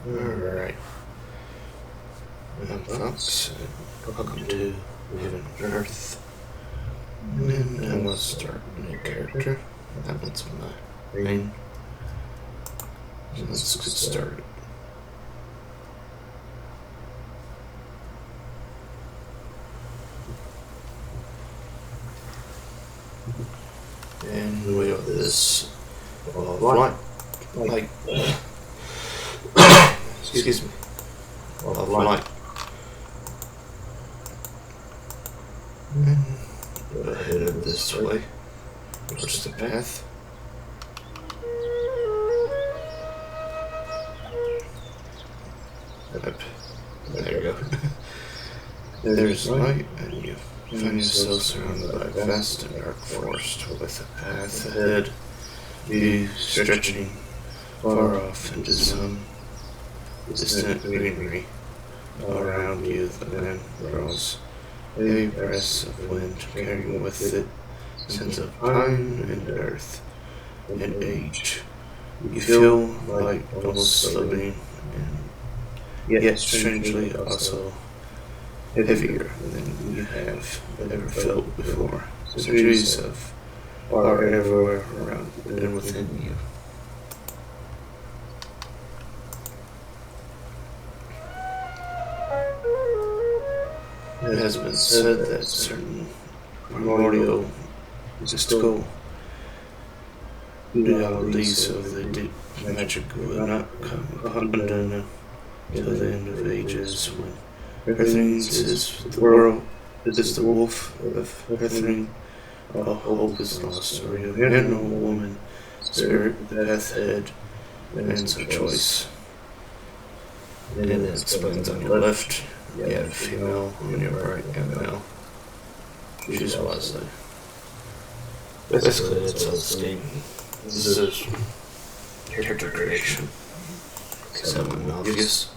Alright. I'm Fox, and welcome to Heaven and Hearth. And I'm gonna start a new character. That one's my main. So let's get started. And we have this light. Excuse me. Of light. And we're headed this way. Where's the path? Up. There you go. There's light, and you find yourself surrounded by a vast and dark forest with a path ahead, you stretching far off into some distant greenery. All around you, the land grows, heavy breaths of wind carrying with it scents of pine and earth and age. You feel like almost slowing, and yet strangely also heavier than you have ever felt before. Centuries are everywhere around and within you. It has been said that certain primordial mystical dualities of the deep magic will not come undone till the end of ages, when Hearthings is the world, is the wolf of Hearthring. All hope is lost, or you have no woman, spirit, path head, man's of choice. And it explains on your left, you have a female, on your right, you have male. Choose wisely. Basically, that's all this game. This is character creation. Is that one obvious?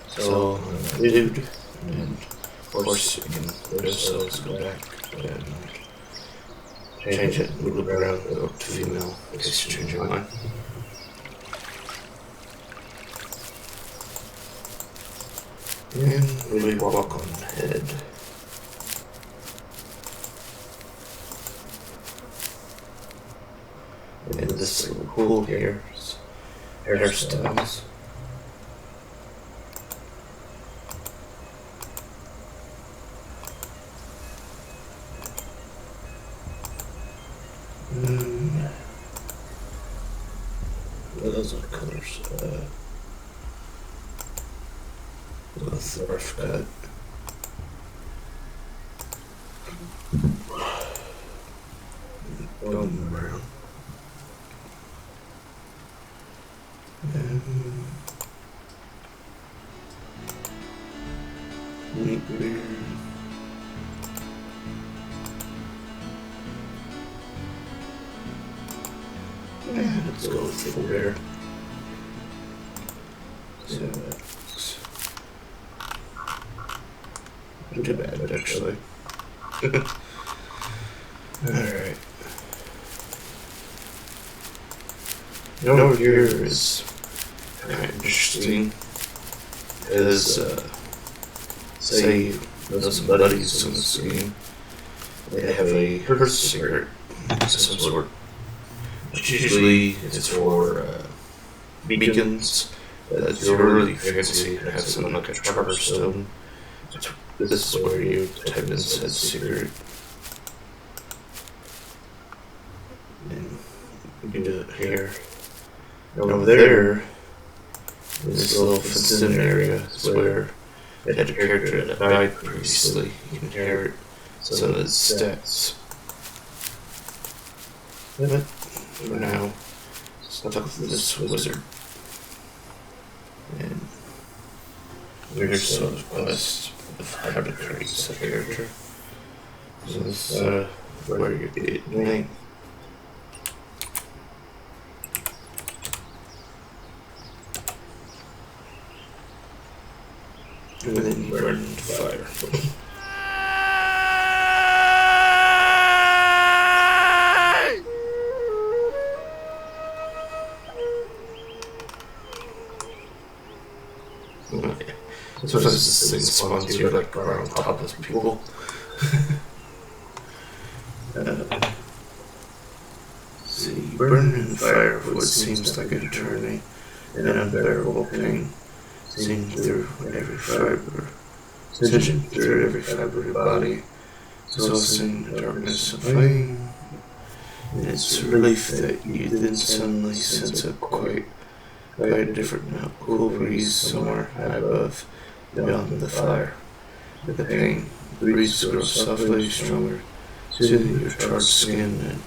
So, dude, and of course you can let ourselves go back and change it, move around, go up to female, in case you change your mind. And we walk on ahead. And this little pool here is hairstyles. Those are colors. With rough cut. Golden brown. And neat beard. Yeah, let's go with full bear. See how that looks. Not too bad, actually. Alright. Over here is kind of interesting. Because, say you know some buddies on this game, they have a Hearth secret of some sort. Usually it's for beacons. That's really fancy. It has something like a charter stone. This is where you type in said secret. And you can do it here. And over there, in this little fenced-in area, is where it had a character that died previously. You can inherit some of its stats. But for now, stuck with this wizard. And here's sort of quest of how to create such a character. So this is where you get your name. And then you burn into fire. sometimes this thing spawns you like right on top of people. See, burning in the fire of wood seems like an eternity, an unbearable pain, seeing through every fiber, singeing through every fiber of your body, exhausting the darkness of flame. And it's a relief that you then suddenly sense a quite different now, cool breeze somewhere high above, beyond the fire. The pain, the breeze grows softly stronger, soothing your charred skin and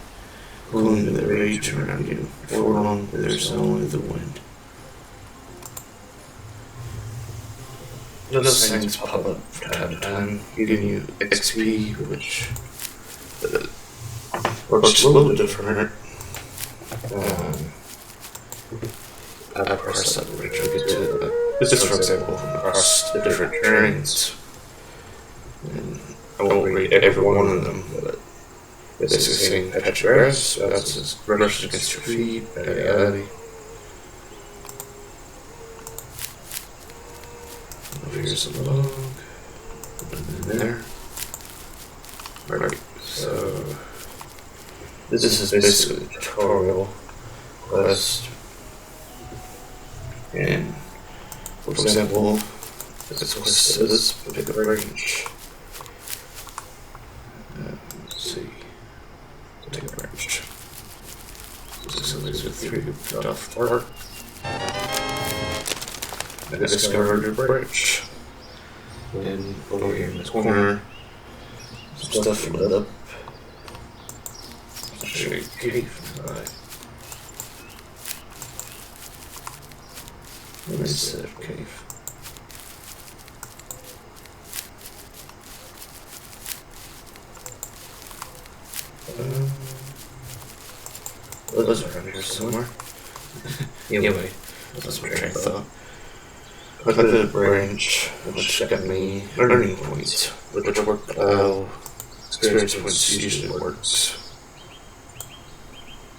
cooling the rage around you. Before long, there's only the wind. Those things pop up from time to time, giving you XP, which works a little different. I press that bridge, I'll get to it. This is, for example, across the different terrains. And I won't read every one of them, but basically saying patch of grass, bounces, brushes against your feet, yada. Here's a log, put it in there. Alright, so this is basically a tutorial quest. And for example, this quest says pick a branch. Let's see. Take a branch. So these are 3 picked off the park. I discovered a branch. And over here in this corner, some stuff lit up. I'll show you a cave nearby. What is that cave? Well, those are around here somewhere. Anyway, that's my train of thought. I clicked the branch, which got me learning points, which work how experience points usually works.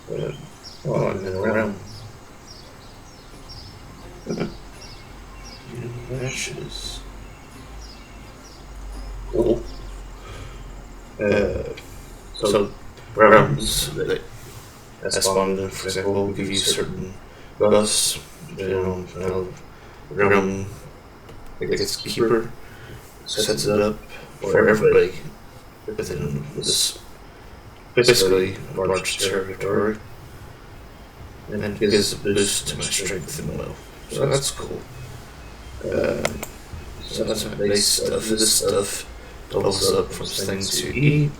Well, I'm in the realm. Ashes. Cool. So realms that spawned in, for example, will give you certain buffs, depending on how realm its keeper sets it up for everybody within this basically large territory, and it gives a boost to my strength and will. So that's cool. So that's my base stuff. This stuff levels up from things to eat,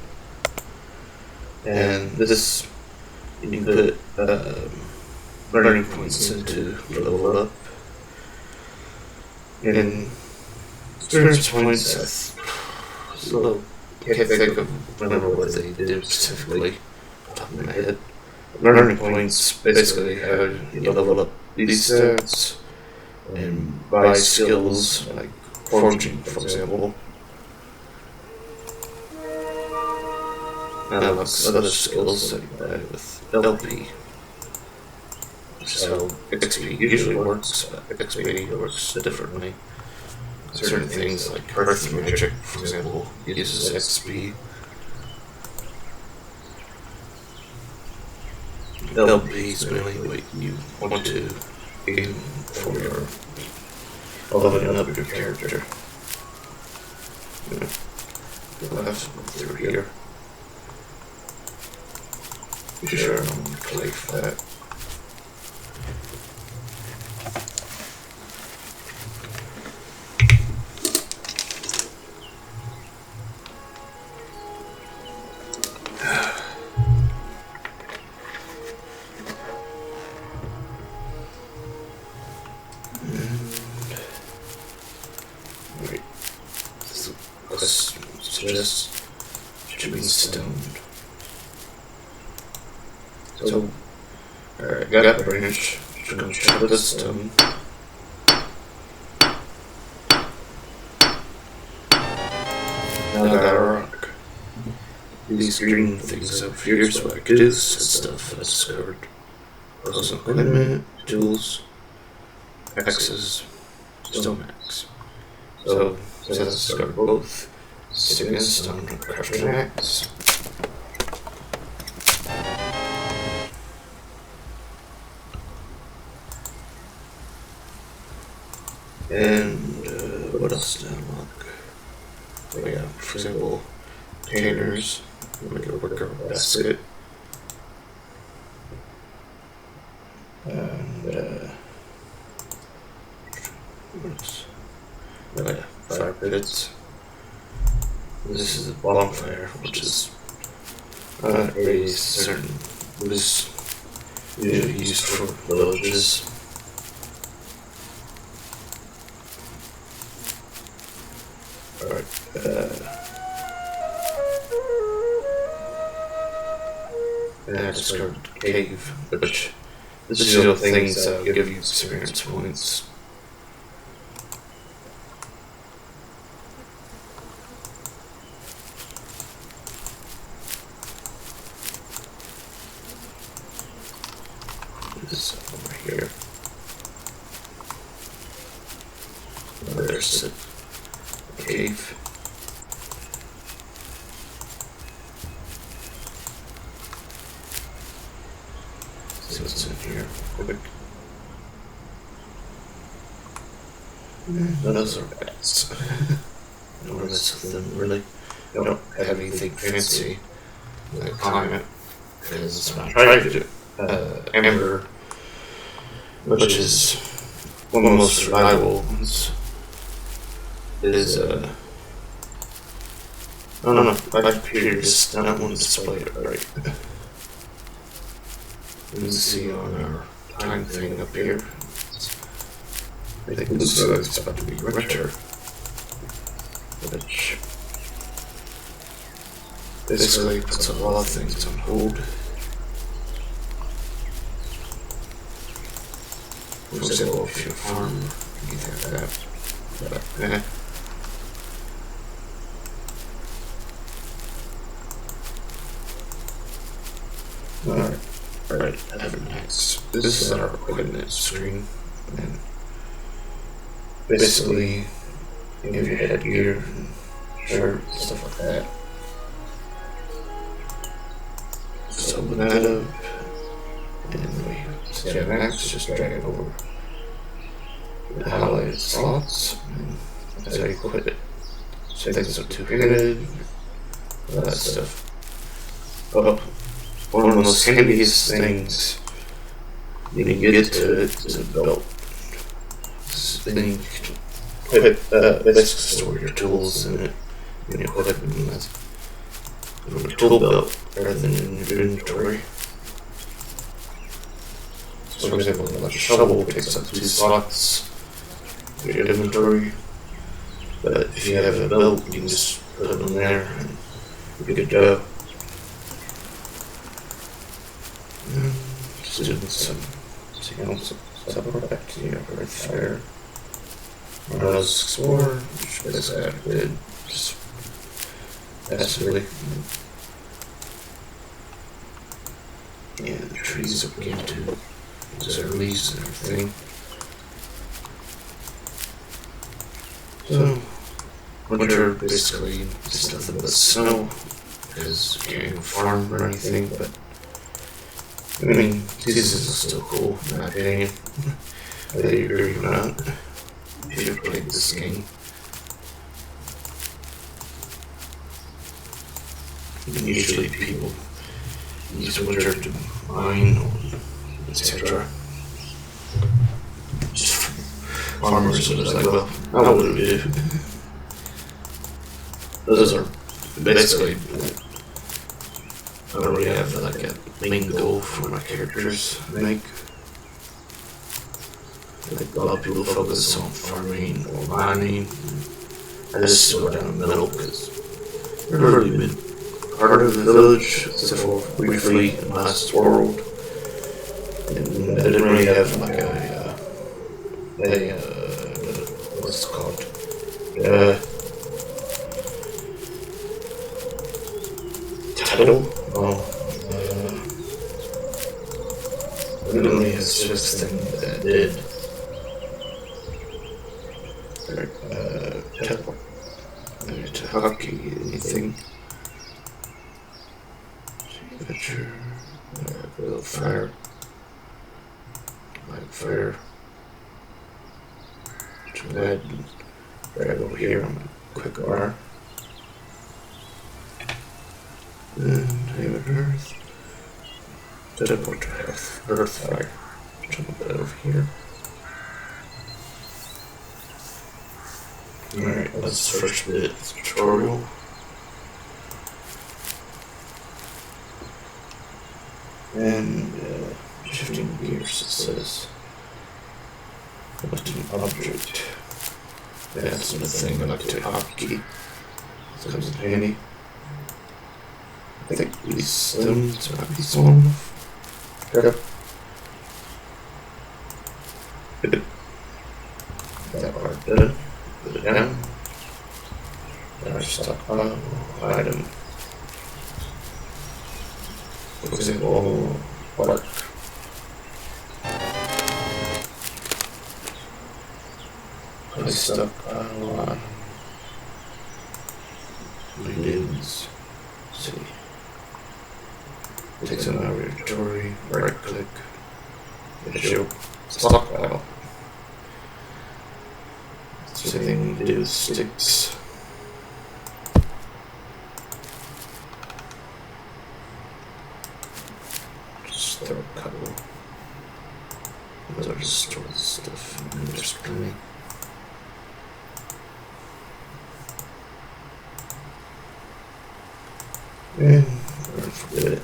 and this you can put learning points into level up. And experience points, can't think of remember what they do specifically off the top of my head. Learning points basically how you level up these stats and buy skills like forging, for example. And other skills that you buy with LP, which is how XP usually works, but XP works differently. Certain things like Hearth magic, for example, uses XP. LP is mainly what you want to gain for your leveling up your character. We'll have to go through here. Be sure I'm going to play for that. Just chipping stone. So, alright, got a branch. Just gonna chop this stone. Now I got a rock. These green things up here's what I could do. Stuff I discovered. Some equipment, tools, axes, stone axe. So, since I discovered both, sickness on crafting an axe. And what else did I unlock? Oh yeah, for example, containers, make a wicker basket. And what else? Oh yeah, fire pits. This is a bonfire, which is a certain was used for villages. Alright, and I discovered a cave, which these are things that give you experience points. This over here. There's a cave. See what's in here. Quick. Those are bats. Don't mess with them, really. Don't have anything fancy like climate, because I tried to do Ember, which is one of the most reliable ones. It is I don't know, my computer just not want to display it right. You can see on our time thing up here. I think it looks like it's about to be winter, which basically puts a lot of things on hold. For example, if you farm anything like that, Alright, next. This is our equipment screen, and basically, you have your headgear, and shirt, stuff like that. Just open that up, and we set an axe, just drag it over the highlighted slots, and that's how you equip it. So things are two-handed, all that stuff. But one of the most handiest things when you get to it is a belt. Then you can basically store your tools in it and equip them as a tool belt rather than in your inventory. So for example, like a shovel takes up 2 slots in your inventory, but if you have a belt, you can just put it in there and you're good to go. Just doing something else. So we're back to the right fire. When I was exploring, which basically I did just passively. Yeah, the trees that we came to, those are leaves and everything. So, winter basically just nothing but snow, because you can't farm or anything, but I mean, seasons are still cool, in my opinion. Whether you agree or not, if you've played this game. And usually people use winter to mine, etc. Just farmers are just like, well, I wouldn't do. Those are basically, I don't really have like a main goal for my characters to make. Like a lot of people focus on farming or mining. I just go down the middle because I've never really been part of the village except for briefly in Last World. And I didn't really have like what's it called? Title? Literally, it's just a thing that I did. To hockey, anything. Picture, build fire, light fire. To add, grab over here on my quick R. And have an Hearth. Teleport to Hearth fire. Jump that over here. Alright, that's the first bit of the tutorial. And shifting gears, it says select an object. That's another thing I like to hotkey. This comes in handy. I think these stones might be small enough. Yep. That part done. Put it down. Our stockpile item. For example, bark. Place stockpile on. Begins. See. Takes an inventory, right click, and show stockpile. Same thing we do with sticks. Just throw a couple. Those are just store the stuff and just plenty. And don't forget it.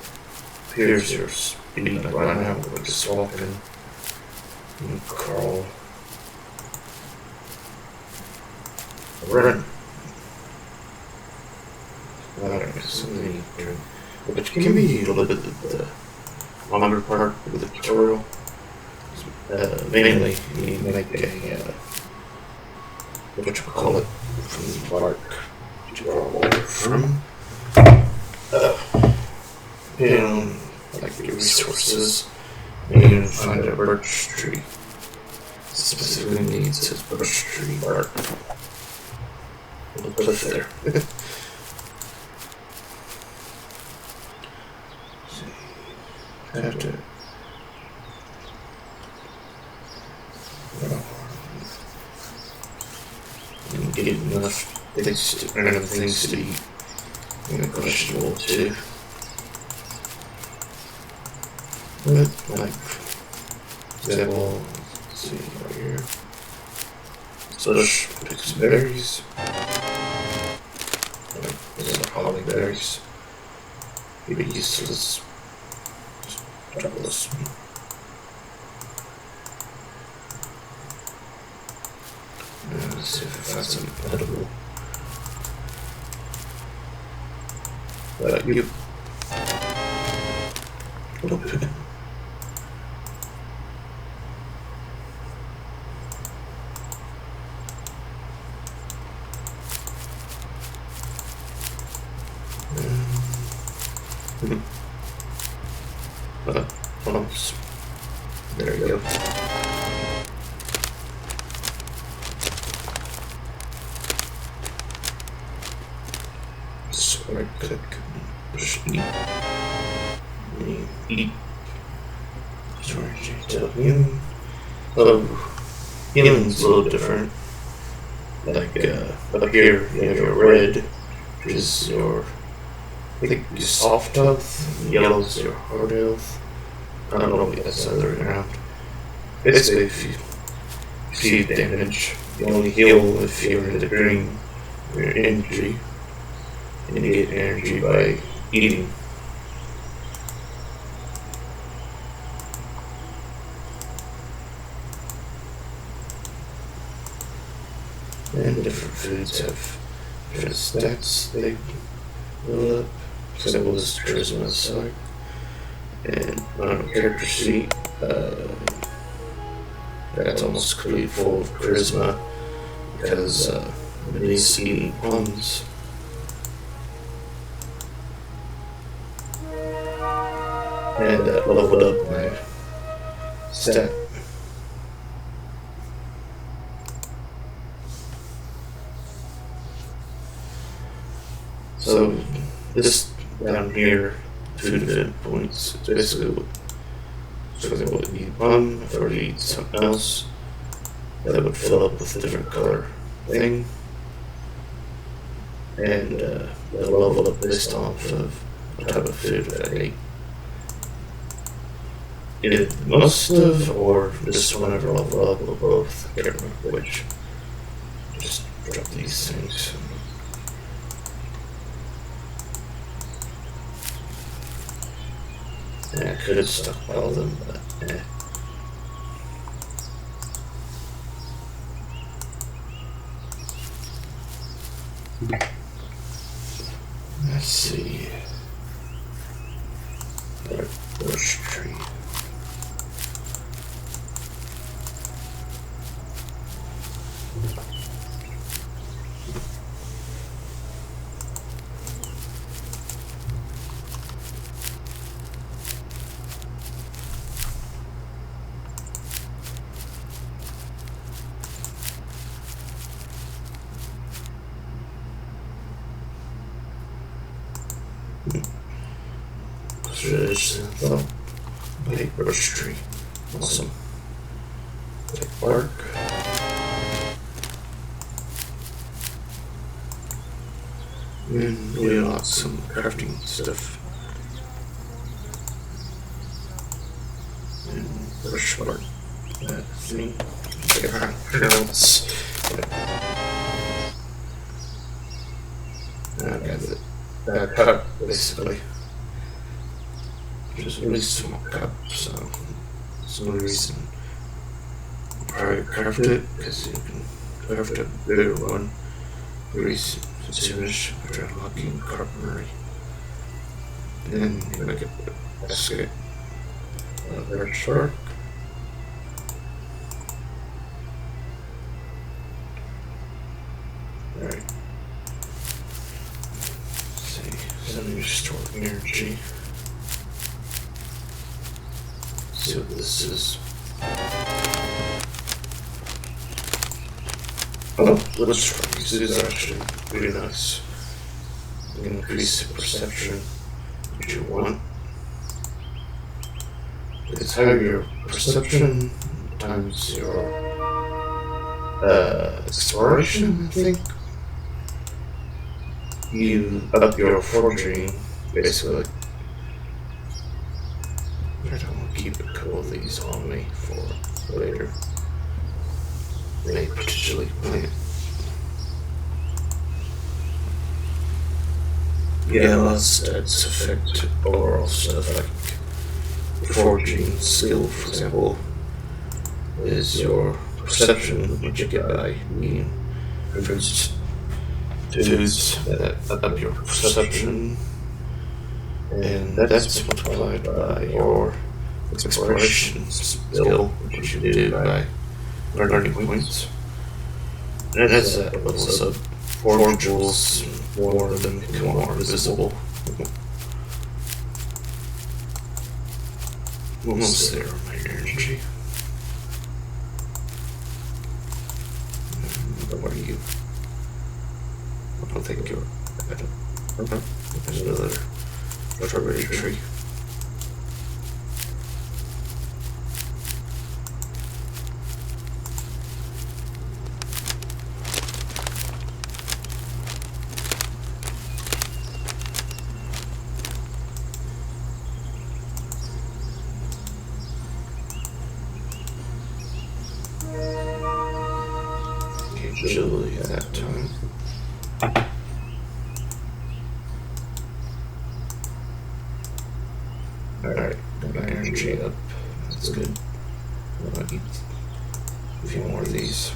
Here's your speed like right now. We're just walking and crawl. Run. Something, which can be a little bit of the longer part of the tutorial. Mainly, you make a what you call it from the bark to crawl over from. Depending on like your resources, you can find a birch tree. Specifically needs his birch tree bark. We'll put it there. I have to. Get enough random things to eat. And questionable too. But, like, for example, let's see right here. Bush, pick some berries. Those are holly berries. Maybe useless. Just drop this. Let's see if I find some edible. You. Okay. Plums. There you go. Just right click, push E. E. Storage to healing. So, healing's a little different. Like, up here, you have your red, which is your, I think, your soft health, and yellow's your hard health. I don't know if that's the other way around. Basically, if you receive damage, you only heal if you're in the green, your energy, and you get energy by eating. And different foods have different stats they build up. For example, this is charisma side. And on a character sheet, that's almost completely full of charisma because he's eating plums. And leveled up my stat. So this down here, food event points, it's basically for example, you eat one or you eat something else that would fill up with a different color thing, and they'll level up based off of what type of food that I ate. Either most of, or just whenever level up, or both. I can't remember which. Just drop these things. And I could have stockpiled them, but eh. Let's see. Bush tree. Oh, big birch tree. Awesome. Take bark. And we got some crafting stuff. And birch bark. That thing. Pronounce. I got it. That cup, basically. Just really small cup, so there's no reason to probably craft it, because you can craft a bigger one very soonish after unlocking carpentry. Then you make a basket of birch bark. Alright. Let's see, so you store energy. See what this is. Oh, let's try. This is actually pretty nice. You can increase the perception that you want. It's how your perception times your exploration, I think. You up your foraging, basically. I don't want to keep a couple of these on me for later. May potentially plant. Yeah, a lot of stats affect overall stuff, like foraging skill, for example, is your perception, which you get by eating foods that up your perception. And that's multiplied by your exploration skill, which you do by learning points. And as that levels up, forageables, more of them become more visible. Almost there on my energy. What are you? I don't think you're. There's another strawberry tree. Agility at that time. Alright, got my energy up. That's good. I'm gonna eat a few more of these.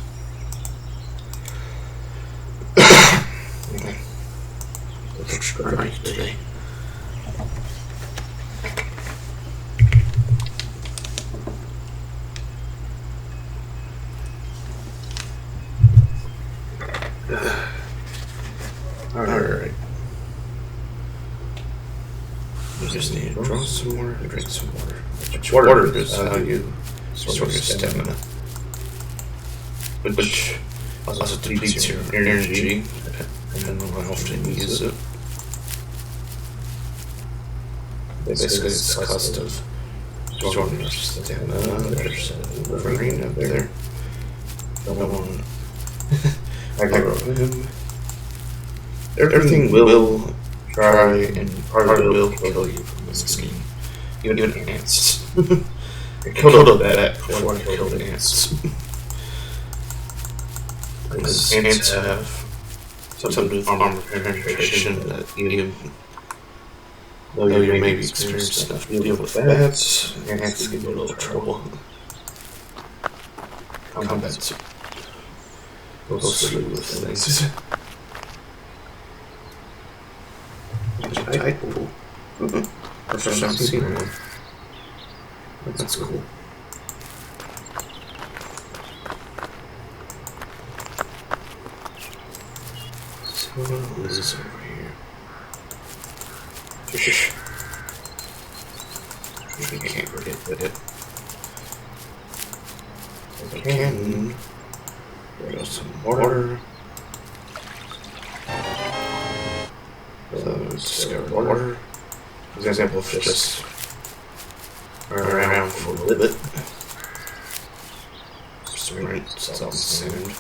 Okay. Looks great today. Alright. You just need to draw some more and drink some water. Water is how you store your stamina, which also depletes your energy, depending on how often you use it. Basically, it's a cost of storing your stamina. There's a Wolverine up there. Don't want aggro him. Everything will try and probably will kill you from this scheme. Even ants. I killed a bat before I killed ants. Because ants have some new armor penetration that even though you may be experienced enough to deal with bats, ants give you a little trouble. Combat's mostly with things. Tight pool. First time seeing one. That's cool. So what is over here? Fish. We can't get it. We can. There's some water. So discovered water. For example, if just around for a little bit. Just rinse out the sand.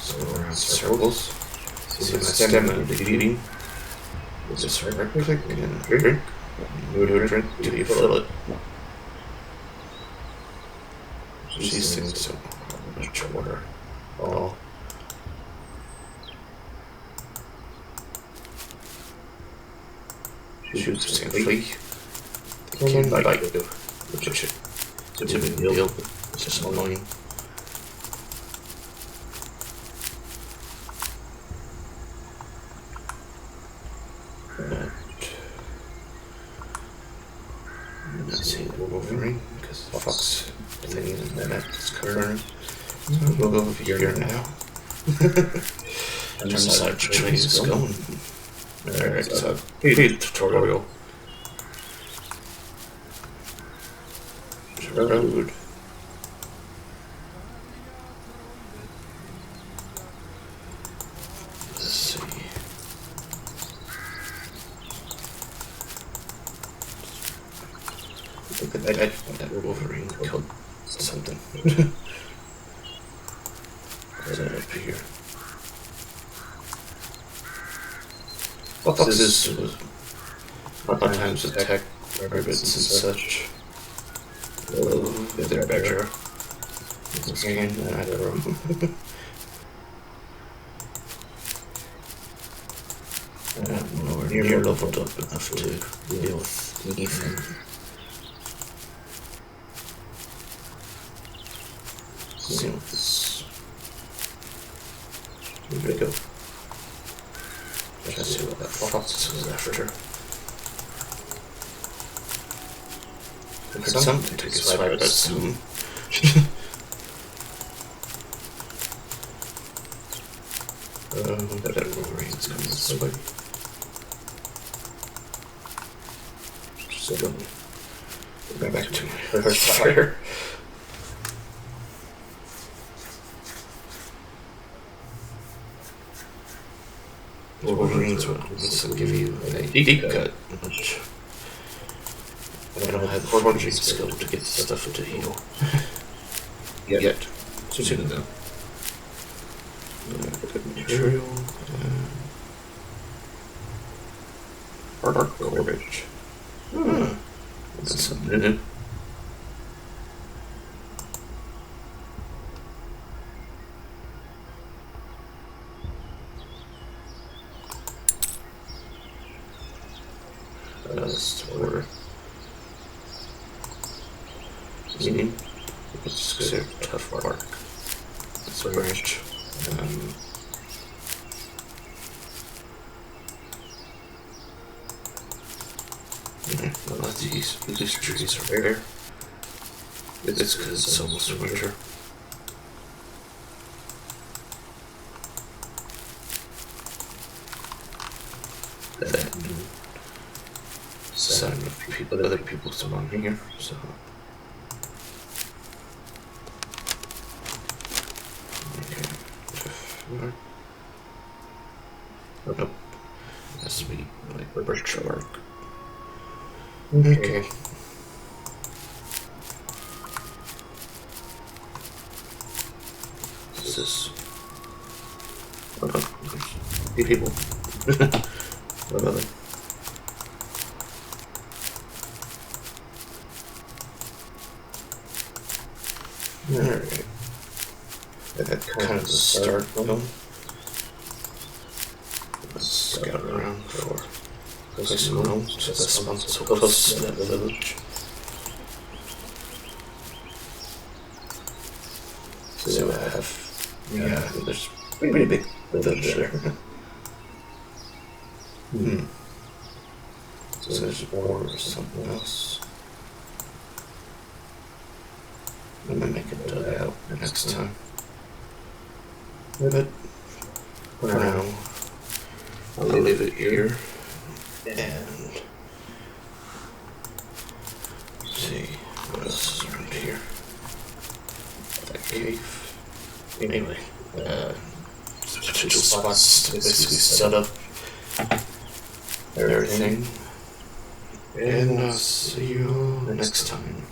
So around circles. See my stamina depleting. Just right click and drink. Do a drink till you fill it. These things don't have much water at all. Shoots safely. They can bite you, which it's a big deal, but it's just annoying. But I'm not seeing the Wolverine because the fox thing in the map is covering. So we'll go over here now. And decide which way it's going. Alright, so feed tutorial. Road. Let's see. I think that Wolverine killed something. What's that up here? Foxes was a lot of times attack rabbits and such. If they're better. It's scan either of them. I'm nowhere near leveled up enough to deal with Ethan. See what this. Here we go. Let's see what that fox was after. There's something to take a swipe at soon. That Wolverine's coming this way. Just go back to my Hearth fire. Wolverines will give you a deep cut, which I don't have the foraging skill to get stuff to heal. Yet. Soon though. Good material. Dark garbage. That's something new. That's order. Meaning, it's considered tough bark. That's a branch. A lot of these trees are bare. It's because it's almost winter. That sign of people, other people spawning here, so. Okay. Nope. has to be like birch bark. Okay. What's this? Oh, there's people. What are they? Alright. That kind of the start though. Let's scout around for place of homes, because that spawn's so close to that village. See what I have. Yeah, there's a pretty big village there. So there's a war or something else. I'm gonna make it dugout next time. But for now, I'll leave it here and see what else is around here. That cave. Anyway, potential spots to basically set up everything. And I'll see you next time.